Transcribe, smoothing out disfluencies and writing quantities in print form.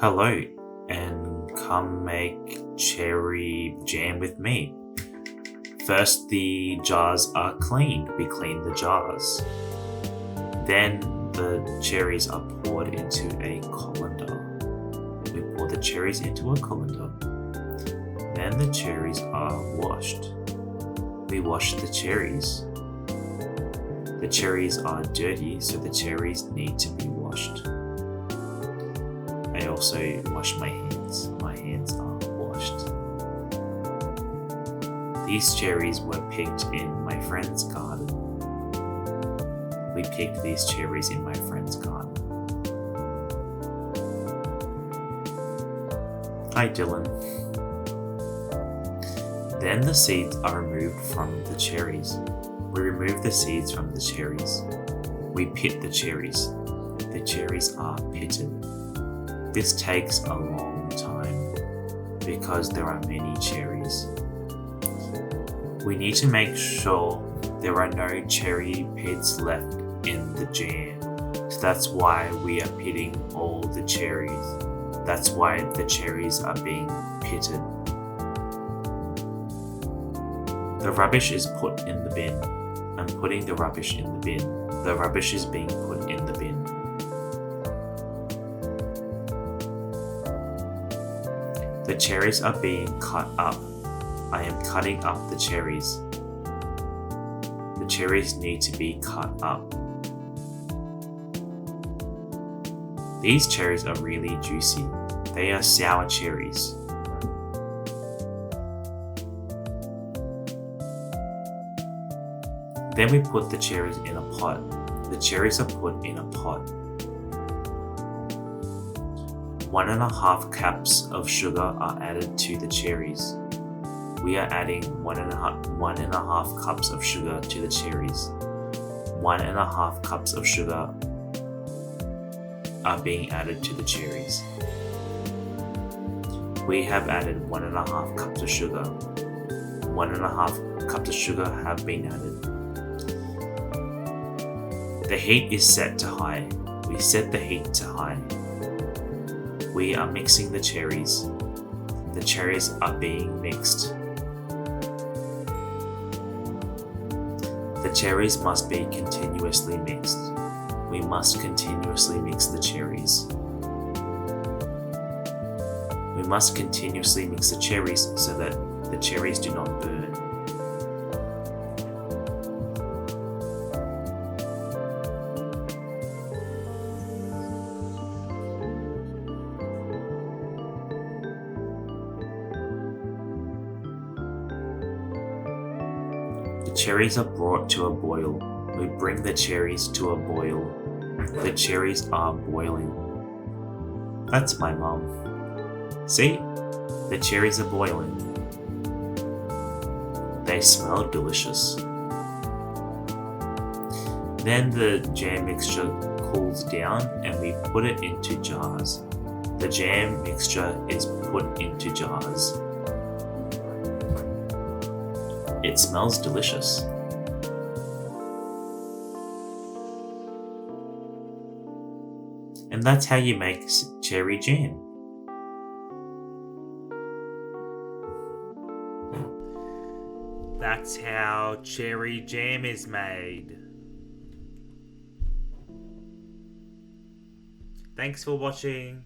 Hello, and come make cherry jam with me. First, the jars are cleaned. We clean the jars. Then, the cherries are poured into a colander. We pour the cherries into a colander. Then, the cherries are washed. We wash the cherries. The cherries are dirty, so the cherries need to be washed. I also wash my hands. My hands are washed. These cherries were picked in my friend's garden. We picked these cherries in my friend's garden. Hi, Dylan. Then the seeds are removed from the cherries. We remove the seeds from the cherries. We pit the cherries. The cherries are pitted. This takes a long time because there are many cherries. We need to make sure there are no cherry pits left in the jam. So that's why we are pitting all the cherries. That's why the cherries are being pitted. The rubbish is put in the bin. I'm putting the rubbish in the bin. The rubbish is being put in the bin. The cherries are being cut up. I am cutting up the cherries. The cherries need to be cut up. These cherries are really juicy. They are sour cherries. Then we put the cherries in a pot. The cherries are put in a pot. 1.5 cups of sugar are added to the cherries. We are adding 1.5 cups of sugar to the cherries. 1.5 cups of sugar are being added to the cherries. We have added 1.5 cups of sugar. 1.5 cups of sugar have been added. The heat is set to high. We set the heat to high. We are mixing the cherries. The cherries are being mixed. The cherries must be continuously mixed. We must continuously mix the cherries. We must continuously mix the cherries so that the cherries do not burn. The cherries are brought to a boil. We bring the cherries to a boil. The cherries are boiling. That's my mom. See? The cherries are boiling. They smell delicious. Then the jam mixture cools down and we put it into jars. The jam mixture is put into jars. It smells delicious. And that's how you make cherry jam. That's how cherry jam is made. Thanks for watching.